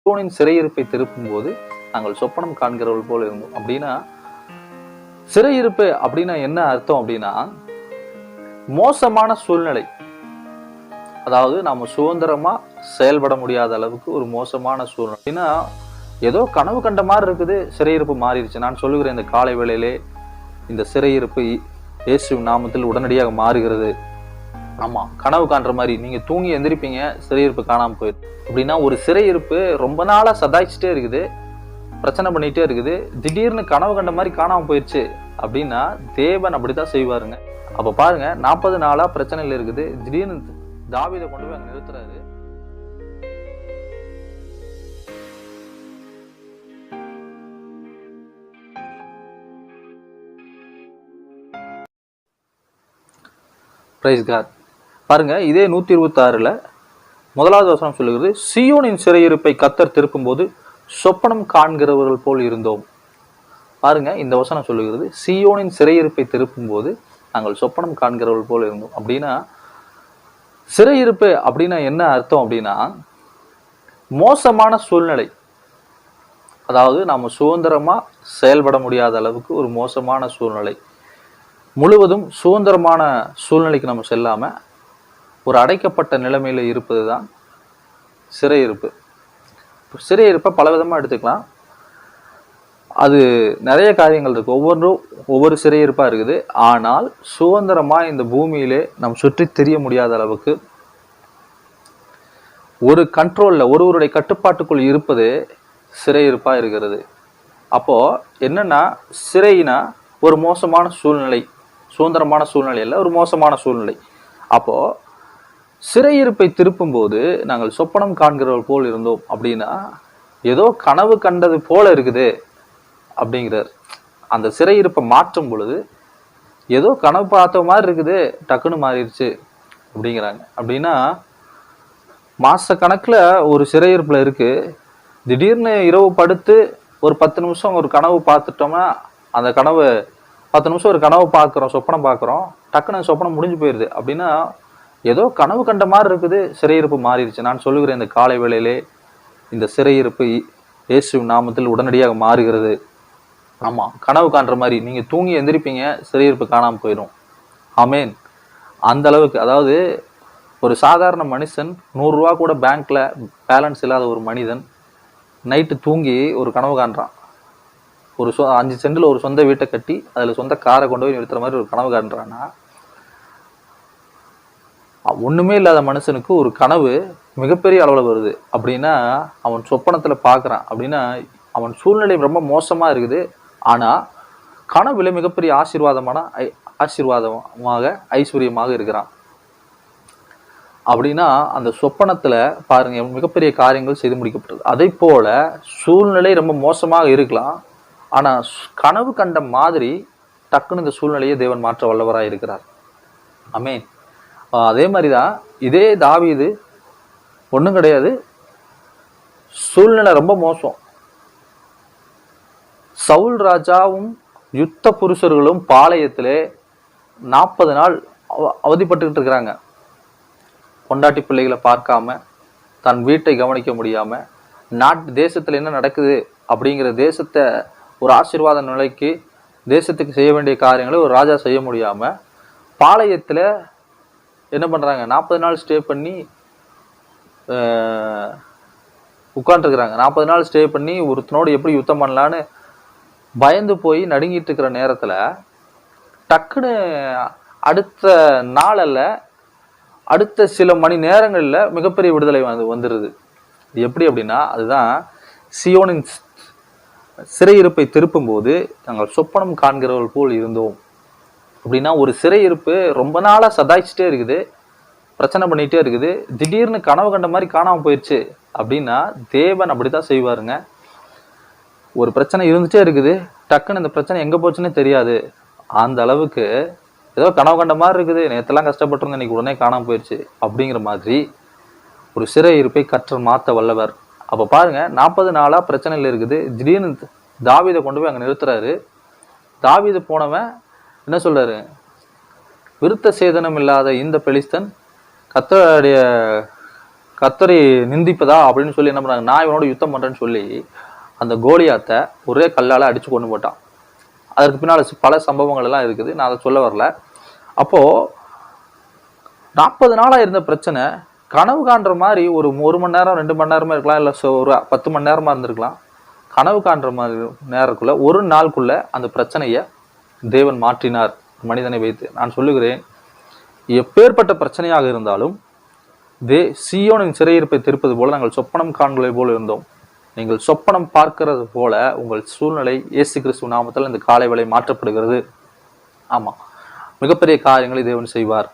சியோனின் சிறையிருப்பை திருப்பும் போது நாங்கள் சொப்பனம் காண்கிறவர்கள் போல இருந்தோம். அப்படின்னா சிறையிருப்பு அப்படின்னா என்ன அர்த்தம் அப்படின்னா மோசமான சூழ்நிலை, அதாவது நாம சுதந்திரமா செயல்பட முடியாத அளவுக்கு ஒரு மோசமான சூழ்நிலை. அப்படின்னா ஏதோ கனவு கண்ட மாதிரி இருக்குது, சிறையிருப்பு மாறிடுச்சு. நான் சொல்லுகிறேன், இந்த காலை வேளையிலே இந்த சிறையிருப்பு இயேசு நாமத்தில் உடனடியாக மாறுகிறது. ஆமா, கனவு காண்ற மாதிரி நீங்க தூங்கி எந்திரிப்பீங்க, சிறையிருப்பு காணாம போயிடும். அப்படின்னா ஒரு சிறையிருப்பு ரொம்ப நாளா சதாய்ச்சிட்டே இருக்குது, பிரச்சனை பண்ணிட்டே இருக்குது, திடீர்னு கனவு கண்ட மாதிரி காணாம போயிடுச்சு அப்படின்னா தேவன் அப்படித்தான் செய்வாருங்க. அப்ப பாருங்க, 40 நாளா பிரச்சனையில இருக்குது, திடீர்னு தாவீதை கொண்டு போய் அங்க நிறுத்துறாரு. Price God. பாருங்க, இதே 126ல முதலாவது வசனம் சொல்லுகிறது, சியோனின் சிறையிருப்பை கர்த்தர் திருப்பும் போது சொப்பனம் காண்கிறவர்கள் போல் இருந்தோம். பாருங்க, இந்த வசனம் சொல்லுகிறது சியோனின் சிறையிருப்பை திருப்பும் போது நாங்கள் சொப்பனம் காண்கிறவர்கள் போல் இருந்தோம். அப்படின்னா சிறையிருப்பு அப்படின்னா என்ன அர்த்தம் அப்படின்னா மோசமான சூழ்நிலை, அதாவது நாம சுதந்திரமா செயல்பட முடியாத அளவுக்கு ஒரு மோசமான சூழ்நிலை, முழுவதும் சுதந்திரமான சூழ்நிலைக்கு நம்ம செல்லாம ஒரு அடைக்கப்பட்ட நிலைமையில இருப்பது தான் சிறையிருப்பு. சிறையிருப்பை பலவிதமா எடுத்துக்கலாம், அது நிறைய காரியங்கள் இருக்கு, ஒவ்வொரு சிறையிருப்பா இருக்குது. ஆனால் சுதந்திரமா இந்த பூமியிலே நம் சுற்றி தெரிய முடியாத அளவுக்கு ஒரு கண்ட்ரோல்ல ஒருவருடைய கட்டுப்பாட்டுக்குள் இருப்பது சிறையிருப்பா இருக்கிறது. அப்போ என்னன்னா, சிறைனா ஒரு மோசமான சூழ்நிலை, சுதந்திரமான சூழ்நிலை இல்ல, ஒரு மோசமான சூழ்நிலை. அப்போ சிறையிருப்பை திருப்பும் போது நாங்கள் சொப்பனம் காண்கிறவர்கள் போல் இருந்தோம். அப்படின்னா ஏதோ கனவு கண்டது போல இருக்குது அப்படிங்கிறார். அந்த சிறையிருப்பை மாற்றும் பொழுது ஏதோ கனவு பார்த்த மாதிரி இருக்குது, டக்குன்னு மாறிடுச்சு அப்படிங்கிறாங்க. அப்படின்னா மாச கணக்குல ஒரு சிறையிருப்புல இருக்கு, திடீர்னு இரவு படுத்து ஒரு 10 நிமிஷம் ஒரு கனவு பார்த்துட்டோம்னா, அந்த கனவு 10 நிமிஷம் ஒரு கனவு பார்க்குறோம், சொப்பனம் பார்க்குறோம், டக்குன்னு சொப்பனம் முடிஞ்சு போயிடுது. அப்படின்னா ஏதோ கனவு கண்ட மாதிரி இருக்குது, சிறையிருப்பு மாறிடுச்சு. நான் சொல்லுகிறேன், இந்த காலை வேளையிலே இந்த சிறையிருப்பு இயேசு நாமத்தில் உடனடியாக மாறுகிறது. ஆமா, கனவு காண்ற மாதிரி நீங்க தூங்கி எந்திரிப்பீங்க, சிறையிருப்பு காணாம போயிடும். ஆமேன். அந்த அளவுக்கு, அதாவது ஒரு சாதாரண மனுஷன் 100 ரூபா கூட பேங்க்ல பேலன்ஸ் இல்லாத ஒரு மனிதன் நைட்டு தூங்கி ஒரு கனவு காண்றான், ஒரு 5 சென்டில் ஒரு சொந்த வீட்டை கட்டி அதுல சொந்த காரை கொண்டு போய் நிறுத்துற மாதிரி ஒரு கனவு காண்றான்னா, ஒண்ணுமே இல்லாத மனுஷனுக்கு ஒரு கனவு மிகப்பெரிய அளவுல வருது. அப்படின்னா அவன் சொப்பனத்துல பாக்குறான். அப்படின்னா அவன் சூழ்நிலை ரொம்ப மோசமா இருக்குது, ஆனா கனவுல மிகப்பெரிய ஆசீர்வாதமாக ஐஸ்வர்யமாக இருக்கிறான். அப்படின்னா அந்த சொப்பனத்துல பாருங்க, மிகப்பெரிய காரியங்கள் செய்து முடிக்கப்பட்டது. அதே போல சூழ்நிலை ரொம்ப மோசமாக இருக்கலாம், ஆனா கனவு கண்ட மாதிரி டக்குன்னு இந்த சூழ்நிலையை தேவன் மாற்ற வல்லவராய் இருக்கிறார். ஆமென். அதே மாதிரிதான் இதே தாவீது ஒண்ணும் கிடையாது, சூழ்நிலை ரொம்ப மோசம், சவுல் ராஜாவும் யுத்த புருஷர்களும் பாளையத்திலே 40 நாள் அவதிப்பட்டுக்கிட்டு இருக்கிறாங்க. பொண்டாட்டி பிள்ளைகளை பார்க்காம, தன் வீட்டை கவனிக்க முடியாம, தேசத்துல என்ன நடக்குது அப்படிங்கிற தேசத்தை ஒரு ஆசீர்வாத நிலைக்கு, தேசத்துக்கு செய்ய வேண்டிய காரியங்களை ஒரு ராஜா செய்ய முடியாம பாளையத்துல என்ன பண்றாங்க, 40 நாள் ஸ்டே பண்ணி உட்காந்துருக்குறாங்க. 40 நாள் ஸ்டே பண்ணி ஒருத்தனோடு எப்படி யுத்தம் பண்ணலான்னு பயந்து போய் நடுங்கிட்டு இருக்கிற நேரத்துல டக்குன்னு அடுத்த நாளல்ல, அடுத்த சில மணி நேரங்கள்ல மிகப்பெரிய விடுதலை வந்துருது. எப்படி அப்படின்னா, அதுதான் சியோனின் சிறையிருப்பை திருப்பும் போது நாங்கள் சொப்பனம் காண்கிறவர்கள் போல் இருந்தோம். அப்படின்னா ஒரு சிறையிருப்பு ரொம்ப நாளா சதாய்ச்சிட்டே இருக்குது, பிரச்சனை பண்ணிட்டே இருக்குது, திடீர்னு கனவு கண்ட மாதிரி காணாம போயிடுச்சு அப்படின்னா தேவன் அப்படித்தான் செய்வாருங்க. ஒரு பிரச்சனை இருந்துட்டே இருக்குது, டக்குன்னு இந்த பிரச்சனை எங்க போச்சுன்னே தெரியாது, அந்த அளவுக்கு ஏதோ கனவு கண்ட மாதிரி இருக்குது, நேற்றெல்லாம் கஷ்டப்பட்டிருந்தேன், இன்னைக்கு உடனே காணாம போயிடுச்சு அப்படிங்கிற மாதிரி ஒரு சிறையிருப்பை கர்த்தர் மாத்த வல்லவர். அப்ப பாருங்க, 40 நாளா பிரச்சனைகள் இருக்குது, திடீர்னு தாவீதை கொண்டு போய் அங்க நிறுத்துறாரு. தாவீது போனவன் என்ன சொல்றாரு, விருத்த சேதனம் இல்லாத இந்த பெலிஸ்தன் கர்த்தருடைய கர்த்தரை நிந்திப்பதா அப்படின்னு சொல்லி என்ன பண்ணாங்க, நான் இவனோட யுத்தம் பண்றேன்னு சொல்லி அந்த கோலியாத்தை ஒரே கல்லால அடிச்சு கொண்டு போட்டான். அதற்கு பின்னால பல சம்பவங்கள் எல்லாம் இருக்குது, நான் அதை சொல்ல வரல. அப்போ 40 நாளா இருந்த பிரச்சனை கனவு காண்ற மாதிரி ஒரு 1 மணி நேரம் 2 மணி நேரமா இருக்கலாம், இல்ல ஒரு 10 மணி நேரமா இருந்திருக்கலாம். கனவு காண்ற மாதிரி நேரக்குள்ள ஒரு நாளுக்குள்ள அந்த பிரச்சனைய தேவன் மாற்றினார் மனிதனை வைத்து. நான் சொல்லுகிறேன், எப்பேற்பட்ட பிரச்சனையாக இருந்தாலும் சீயோனின் சிறையிருப்பை திருப்பது போல நாங்கள் சொப்பனம் காண்களை போல இருந்தோம். நீங்கள் சொப்பனம் பார்க்கிறது போல உங்கள் சூழ்நிலை இயேசு கிறிஸ்துவ நாமத்தில் இந்த காலை வேளை மாற்றப்படுகிறது. ஆமா, மிகப்பெரிய காரியங்களை தேவன் செய்வார்.